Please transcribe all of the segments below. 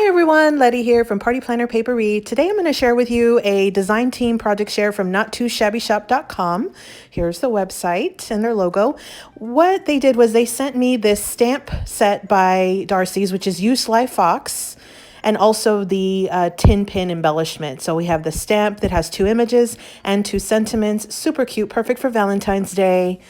Hi everyone, Letty here from Party Planner Papery. Today I'm going to share with you a design team project share from nottoshabbyshop.com. Here's the website and their logo. What they did was they sent me this stamp set by Darcies, which is You Sly Fox, and also the tin pin embellishment. So we have the stamp that has 2 images and 2 sentiments. Super cute, perfect for Valentine's Day.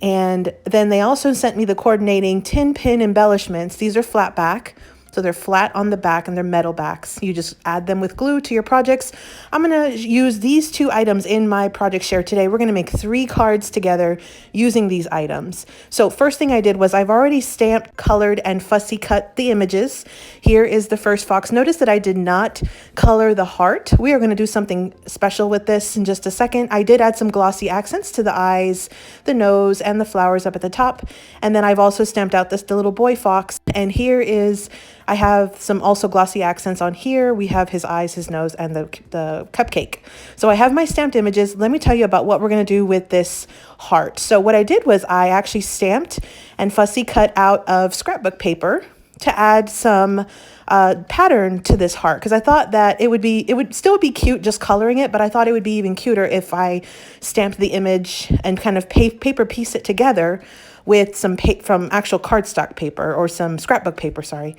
And then they also sent me the coordinating tin pin embellishments. These are flat back. So they're flat on the back and they're metal backs. You just add them with glue to your projects. I'm going to use these 2 items in my project share today. We're going to make 3 cards together using these items. So first thing I did was I've already stamped, colored, and fussy cut the images. Here is the first fox. Notice that I did not color the heart. We are going to do something special with this in just a second. I did add some glossy accents to the eyes, the nose, and the flowers up at the top. And then I've also stamped out the little boy fox. And here is, I have some also glossy accents on here. We have his eyes, his nose, and the cupcake. So I have my stamped images. Let me tell you about what we're going to do with this heart. So what I did was I actually stamped and fussy cut out of scrapbook paper to add some pattern to this heart, because I thought that it would still be cute just coloring it, but I thought it would be even cuter if I stamped the image and kind of paper piece it together with some from actual cardstock paper or some scrapbook paper, sorry.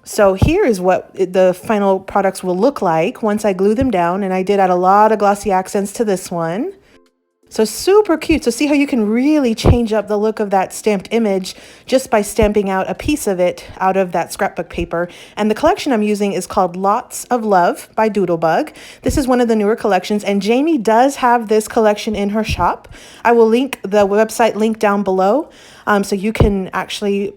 So here is what the final products will look like once I glue them down, and I did add a lot of glossy accents to this one. So super cute. So see how you can really change up the look of that stamped image just by stamping out a piece of it out of that scrapbook paper. And the collection I'm using is called Lots of Love by Doodlebug. This is one of the newer collections, and Jamie does have this collection in her shop. I will link the website link down below, so you can actually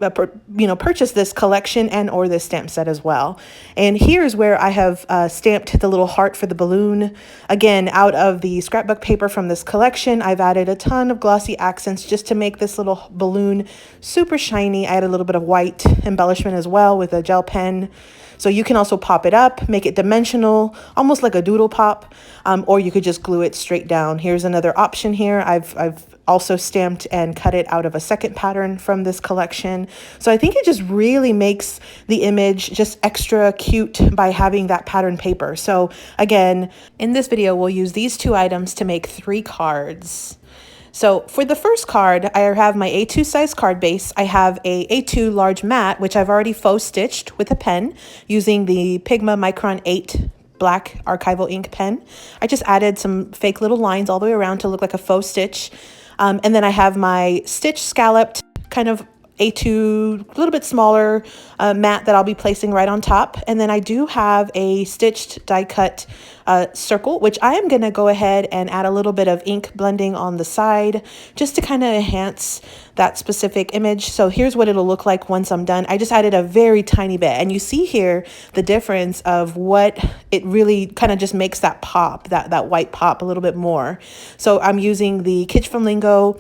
purchase this collection and or this stamp set as well. And here's where I have stamped the little heart for the balloon. Again, out of the scrapbook paper from this collection, I've added a ton of glossy accents just to make this little balloon super shiny. I added a little bit of white embellishment as well with a gel pen. So you can also pop it up, make it dimensional, almost like a doodle pop, or you could just glue it straight down. Here's another option here. I've also stamped and cut it out of a second pattern from this collection. So I think it just really makes the image just extra cute by having that pattern paper. So again, in this video, we'll use these 2 items to make 3 cards. So for the first card, I have my A2 size card base. I have a A2 large mat, which I've already faux stitched with a pen using the Pigma Micron 8 black archival ink pen. I just added some fake little lines all the way around to look like a faux stitch. And then I have my stitch scalloped kind of A2, a little bit smaller mat that I'll be placing right on top. And then I do have a stitched die cut circle, which I am going to go ahead and add a little bit of ink blending on the side just to kind of enhance that specific image. So here's what it'll look like once I'm done. I just added a very tiny bit, and you see here the difference of what it really kind of just makes that pop, that white pop a little bit more. So I'm using the Kitsch from Lingo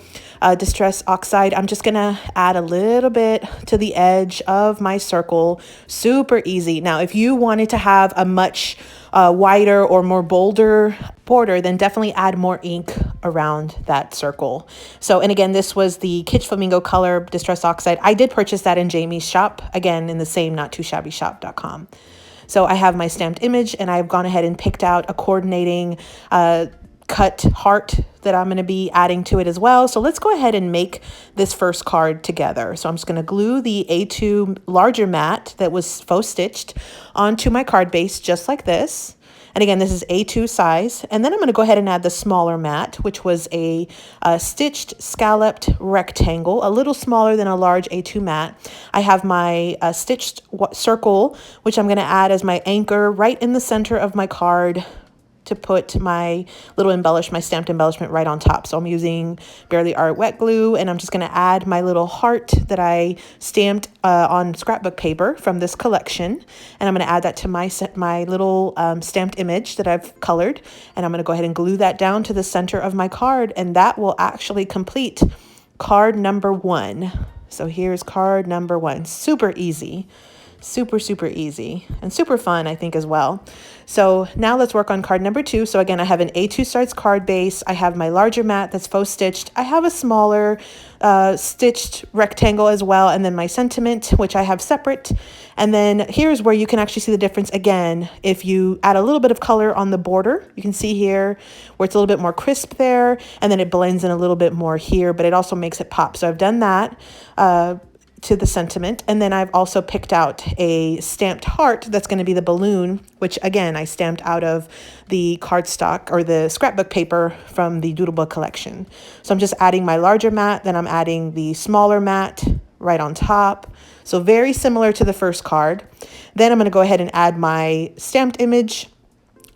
Distress Oxide. I'm just gonna add a little bit to the edge of my circle. Super easy. Now, if you wanted to have a much wider or more bolder border, then definitely add more ink around that circle. So, and again, this was the Kitsch Flamingo color Distress Oxide. I did purchase that in Jamie's shop, again, in the same nottoshabbyshop.com. So I have my stamped image, and I've gone ahead and picked out a coordinating cut heart that I'm going to be adding to it as well. So let's go ahead and make this first card together. So I'm just going to glue the A2 larger mat that was faux stitched onto my card base just like this. And again, this is A2 size. And then I'm going to go ahead and add the smaller mat, which was a stitched scalloped rectangle, a little smaller than a large A2 mat. I have my stitched circle, which I'm going to add as my anchor right in the center of my card to put my little my stamped embellishment right on top. So I'm using Barely Art wet glue, and I'm just going to add my little heart that I stamped on scrapbook paper from this collection. And I'm going to add that to my little stamped image that I've colored. And I'm going to go ahead and glue that down to the center of my card, and that will actually complete card number 1. So here's card number 1. Super easy. Super, super easy and super fun, I think, as well. So now let's work on card number 2. So again, I have an A2 size card base. I have my larger mat that's faux stitched. I have a smaller stitched rectangle as well, and then my sentiment, which I have separate. And then here's where you can actually see the difference again. If you add a little bit of color on the border, you can see here where it's a little bit more crisp there, and then it blends in a little bit more here, but it also makes it pop. So I've done that to the sentiment. And then I've also picked out a stamped heart that's going to be the balloon, which again, I stamped out of the cardstock or the scrapbook paper from the Doodlebook collection. So I'm just adding my larger mat, then I'm adding the smaller mat right on top. So very similar to the first card. Then I'm going to go ahead and add my stamped image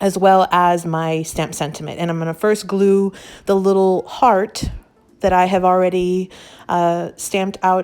as well as my stamped sentiment. And I'm going to first glue the little heart that I have already stamped and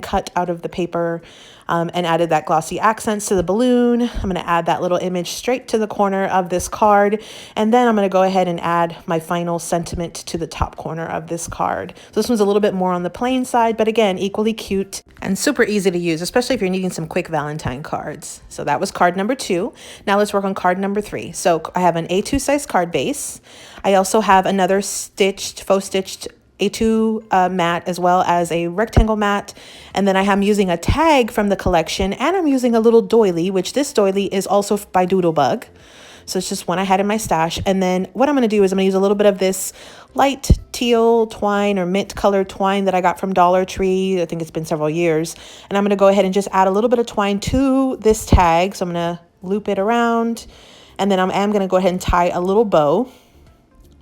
cut out of the paper, and added that glossy accents to the balloon. I'm going to add that little image straight to the corner of this card, and then I'm going to go ahead and add my final sentiment to the top corner of this card. So this one's a little bit more on the plain side, but again, equally cute and super easy to use, especially if you're needing some quick Valentine cards. So that was card number 2. Now let's work on card number 3. So I have an A2 size card base. I also have another faux stitched A2 mat, as well as a rectangle mat. And then I am using a tag from the collection, and I'm using a little doily, which this doily is also by Doodlebug. So it's just one I had in my stash. And then what I'm going to do is I'm going to use a little bit of this light teal twine or mint colored twine that I got from Dollar Tree. I think it's been several years. And I'm going to go ahead and just add a little bit of twine to this tag. So I'm going to loop it around, and then I'm going to go ahead and tie a little bow.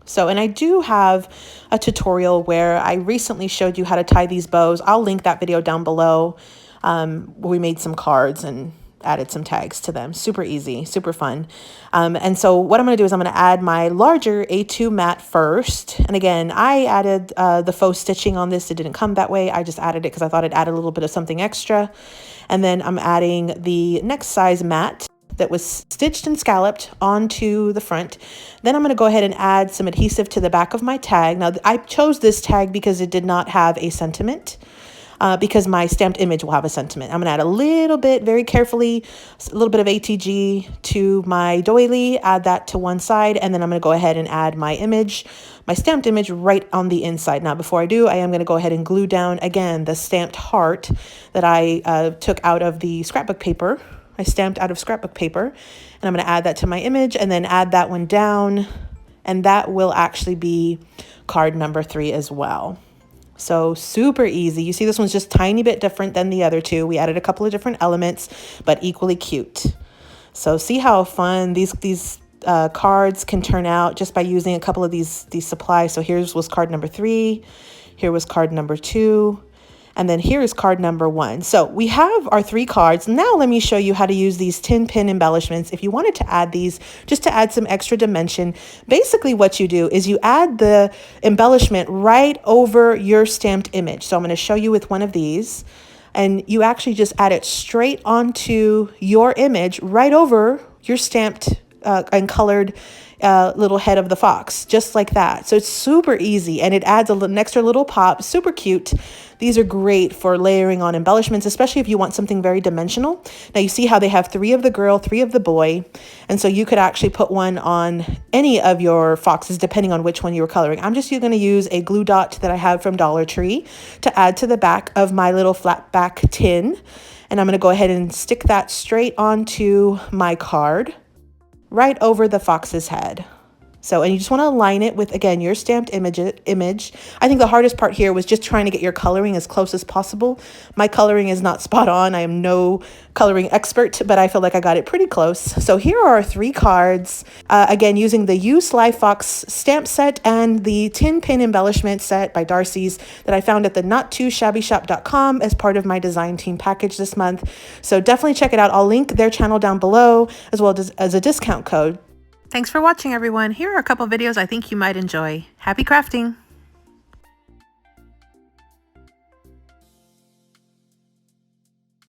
So, and I do have a tutorial where I recently showed you how to tie these bows. I'll link that video down below, where we made some cards and added some tags to them. Super easy, super fun. And so what I'm going to do is I'm going to add my larger A2 mat first. And again, I added the faux stitching on this. It didn't come that way. I just added it because I thought it added a little bit of something extra. And then I'm adding the next size mat that was stitched and scalloped onto the front. Then I'm going to go ahead and add some adhesive to the back of my tag. Now, I chose this tag because it did not have a sentiment, because my stamped image will have a sentiment. I'm going to add a little bit, very carefully, a little bit of ATG to my doily, add that to one side, and then I'm going to go ahead and add my image, my stamped image, right on the inside. Now, before I do, I am going to go ahead and glue down, again, the stamped heart that I took out of the scrapbook paper. I stamped out of scrapbook paper, and I'm going to add that to my image and then add that one down, and that will actually be card number 3 as well. So super easy. You see this one's just tiny bit different than the other two. We added a couple of different elements, but equally cute. So see how fun these cards can turn out just by using a couple of these supplies. So here's was card number 3, here was card number 2, and then here is card number 1. So we have our 3 cards. Now let me show you how to use these 10 pin embellishments. If you wanted to add these just to add some extra dimension, basically what you do is you add the embellishment right over your stamped image. So I'm going to show you with one of these, and you actually just add it straight onto your image right over your stamped and colored little head of the fox, just like that. So it's super easy, and it adds an extra little pop. Super cute. These are great for layering on embellishments, especially if you want something very dimensional. Now you see how they have 3 of the girl, 3 of the boy, and so you could actually put one on any of your foxes depending on which one you were coloring. I'm just going to use a glue dot that I have from Dollar Tree to add to the back of my little flat back tin, and I'm going to go ahead and stick that straight onto my card, right over the fox's head. So, and you just want to align it with, again, your stamped image. I think the hardest part here was just trying to get your coloring as close as possible. My coloring is not spot on. I am no coloring expert, but I feel like I got it pretty close. So here are our 3 cards, again, using the You Sly Fox stamp set and the 10 pin embellishment set by Darcies that I found at the not2shabbyshop.com as part of my design team package this month. So definitely check it out. I'll link their channel down below, as well as a discount code. Thanks for watching, everyone. Here are a couple videos I think you might enjoy. Happy crafting!